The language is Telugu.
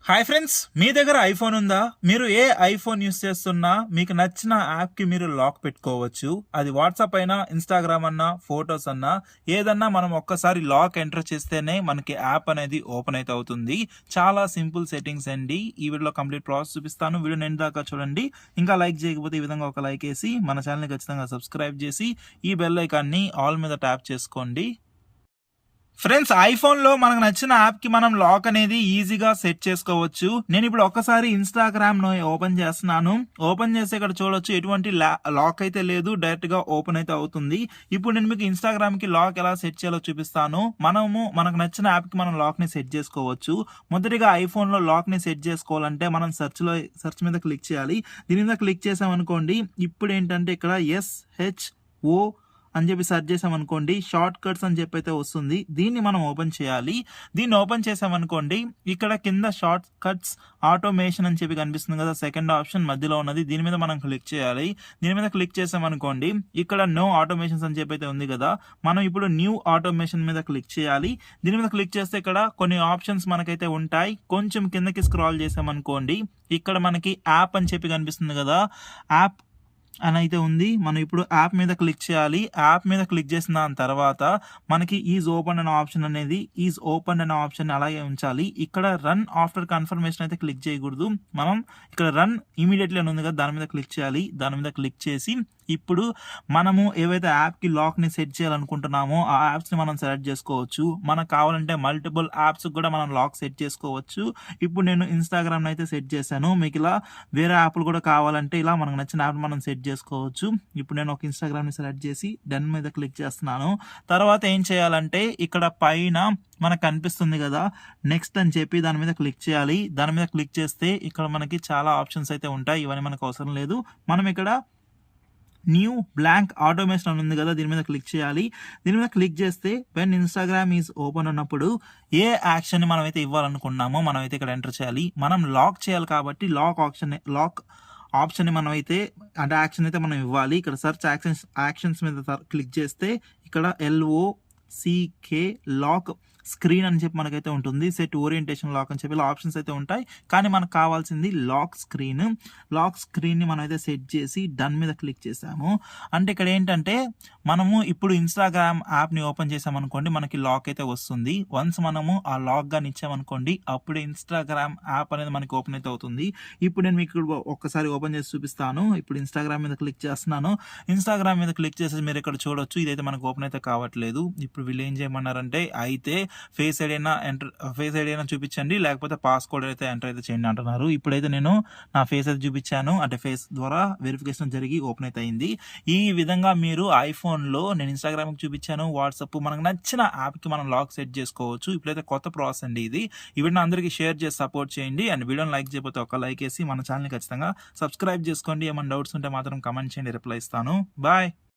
హాయ్ ఫ్రెండ్స్, మీ దగ్గర ఐఫోన్ ఉందా? మీరు ఏ ఐఫోన్ యూస్ చేస్తున్నా మీకు నచ్చిన యాప్కి మీరు లాక్ పెట్టుకోవచ్చు. అది వాట్సాప్ అయినా, ఇన్స్టాగ్రామ్ అన్నా, ఫొటోస్ అన్నా ఏదన్నా మనం ఒక్కసారి లాక్ ఎంటర్ చేస్తేనే మనకి యాప్ అనేది ఓపెన్ అయితే అవుతుంది. చాలా సింపుల్ సెట్టింగ్స్ అండి. ఈ వీడియోలో కంప్లీట్ ప్రాసెస్ చూపిస్తాను. వీడియో ఎండ్ దాకా చూడండి. ఇంకా లైక్ చేయకపోతే ఈ విధంగా ఒక లైక్ వేసి మన ఛానల్ని ఖచ్చితంగా సబ్స్క్రైబ్ చేసి ఈ బెల్ ఐకాన్ని ఆల్ మీద ట్యాప్ చేసుకోండి. ఫ్రెండ్స్, ఐఫోన్లో మనకు నచ్చిన యాప్కి మనం లాక్ అనేది ఈజీగా సెట్ చేసుకోవచ్చు. నేను ఇప్పుడు ఒక్కసారి ఇన్స్టాగ్రామ్ ఓపెన్ చేస్తున్నాను. ఓపెన్ చేసి ఇక్కడ చూడొచ్చు ఎటువంటి లాక్ అయితే లేదు, డైరెక్ట్గా ఓపెన్ అయితే అవుతుంది. ఇప్పుడు నేను మీకు ఇన్స్టాగ్రామ్కి లాక్ ఎలా సెట్ చేయాలో చూపిస్తాను. మనకు నచ్చిన యాప్కి మనం లాక్ని సెట్ చేసుకోవచ్చు. మొదటిగా ఐఫోన్లో లాక్ని సెట్ చేసుకోవాలంటే మనం సెర్చ్ మీద క్లిక్ చేయాలి. దీని మీద క్లిక్ చేసామనుకోండి, ఇప్పుడు ఏంటంటే ఇక్కడ SHO అని చెప్పి సెర్చ్ చేసామనుకోండి, షార్ట్ కట్స్ అని చెప్పి అయితే వస్తుంది. దీన్ని మనం ఓపెన్ చేయాలి. దీన్ని ఓపెన్ చేసామనుకోండి, ఇక్కడ కింద షార్ట్ కట్స్ ఆటోమేషన్ అని చెప్పి కనిపిస్తుంది కదా, సెకండ్ ఆప్షన్ మధ్యలో ఉన్నది. దీని మీద మనం క్లిక్ చేయాలి. దీని మీద క్లిక్ చేసామనుకోండి, ఇక్కడ నో ఆటోమేషన్స్ అని చెప్పి అయితే ఉంది కదా, మనం ఇప్పుడు న్యూ ఆటోమేషన్ మీద క్లిక్ చేయాలి. దీని మీద క్లిక్ చేస్తే ఇక్కడ కొన్ని ఆప్షన్స్ మనకైతే ఉంటాయి. కొంచెం కిందకి స్క్రాల్ చేసామనుకోండి, ఇక్కడ మనకి యాప్ అని చెప్పి కనిపిస్తుంది కదా, యాప్ అని అయితే ఉంది. మనం ఇప్పుడు యాప్ మీద క్లిక్ చేయాలి. యాప్ మీద క్లిక్ చేసిన దాని తర్వాత మనకి ఈజ్ ఓపెన్ అనే ఆప్షన్ అనేది ఈజ్ ఓపెన్ అనే ఆప్షన్ అలాగే ఉంచాలి. ఇక్కడ రన్ ఆఫ్టర్ కన్ఫర్మేషన్ అయితే క్లిక్ చేయకూడదు. మనం ఇక్కడ రన్ ఇమీడియట్లీ అని ఉంది కదా, దాని మీద క్లిక్ చేయాలి. దాని మీద క్లిక్ చేసి ఇప్పుడు మనము ఏవైతే యాప్కి లాక్ని సెట్ చేయాలనుకుంటున్నామో ఆ యాప్స్ని మనం సెలెక్ట్ చేసుకోవచ్చు. మనకు కావాలంటే మల్టిపుల్ యాప్స్ కూడా మనం లాక్ సెట్ చేసుకోవచ్చు. ఇప్పుడు నేను ఇన్స్టాగ్రామ్ అయితే సెట్ చేశాను. మీకు ఇలా వేరే యాప్లు కూడా కావాలంటే ఇలా మనకు నచ్చిన యాప్ మనం సెట్ చేసుకోవచ్చు. ఇప్పుడు నేను ఒక ఇన్స్టాగ్రామ్ని సెలెక్ట్ చేసి డన్ మీద క్లిక్ చేస్తున్నాను. తర్వాత ఏం చేయాలంటే ఇక్కడ పైన మనకు కనిపిస్తుంది కదా నెక్స్ట్ అని చెప్పి, దాని మీద క్లిక్ చేయాలి. దాని మీద క్లిక్ చేస్తే ఇక్కడ మనకి చాలా ఆప్షన్స్ అయితే ఉంటాయి. ఇవన్నీ మనకు అవసరం లేదు. మనం ఇక్కడ న్యూ బ్లాంక్ ఆటోమేషన్ అని ఉంది కదా, దీని మీద క్లిక్ చేయాలి. దీని మీద క్లిక్ చేస్తే వెన్ ఇన్స్టాగ్రామ్ ఈజ్ ఓపెన్ అన్నప్పుడు ఏ యాక్షన్ మనం అయితే ఇవ్వాలనుకున్నామో మనం అయితే ఇక్కడ ఎంటర్ చేయాలి. మనం లాక్ చేయాలి కాబట్టి లాక్ ఆప్షన్ మనం అయితే అంటే యాక్షన్ అయితే మనం ఇవ్వాలి. ఇక్కడ సర్చ్ యాక్షన్స్ మీద క్లిక్ చేస్తే ఇక్కడ LOCK లాక్ స్క్రీన్ అని చెప్పి మనకైతే ఉంటుంది. సెట్ ఓరియంటేషన్ లాక్ అని చెప్పి ఇలా ఆప్షన్స్ అయితే ఉంటాయి. కానీ మనకు కావాల్సింది లాక్ స్క్రీన్ని మనం అయితే సెట్ చేసి డన్ మీద క్లిక్ చేసాము. అంటే ఇక్కడ ఏంటంటే మనము ఇప్పుడు ఇన్స్టాగ్రామ్ యాప్ని ఓపెన్ చేసామనుకోండి, మనకి లాక్ అయితే వస్తుంది. వన్స్ మనము ఆ లాక్ గాని ఇచ్చామనుకోండి, అప్పుడు ఇన్స్టాగ్రామ్ యాప్ అనేది మనకి ఓపెన్ అయితే అవుతుంది. ఇప్పుడు నేను మీకు ఒక్కసారి ఓపెన్ చేసి చూపిస్తాను. ఇప్పుడు ఇన్స్టాగ్రామ్ మీద క్లిక్ చేస్తున్నాను. ఇన్స్టాగ్రామ్ మీద క్లిక్ చేసి మీరు ఇక్కడ చూడొచ్చు, ఇదైతే మనకు ఓపెన్ అయితే కావట్లేదు. ఇప్పుడు వీళ్ళు ఏం చేయమన్నారంటే అయితే ఫేస్ ఐడి అయినా చూపించండి, లేకపోతే పాస్కోడ్ అయితే ఎంటర్ అయితే చేయండి అంటున్నారు. ఇప్పుడైతే నేను నా ఫేస్ అయితే చూపించాను, అంటే ఫేస్ ద్వారా వెరిఫికేషన్ జరిగి ఓపెన్ అయితే అయింది. ఈ విధంగా మీరు ఐఫోన్లో నేను ఇన్స్టాగ్రామ్కి చూపించాను, వాట్సాప్ మనకు నచ్చిన యాప్కి మనం లాక్ సెట్ చేసుకోవచ్చు. ఇప్పుడైతే కొత్త ప్రాసెస్ అండి ఇది. ఈ వీడియో అందరికీ షేర్ చేసి సపోర్ట్ చేయండి. అండ్ వీడియోని లైక్ చేయకపోతే ఒక లైక్ వేసి మన ఛానల్ని ఖచ్చితంగా సబ్స్క్రైబ్ చేసుకోండి. ఏమైనా డౌట్స్ ఉంటే మాత్రం కమెంట్ చేయండి, రిప్లై ఇస్తాను. బాయ్.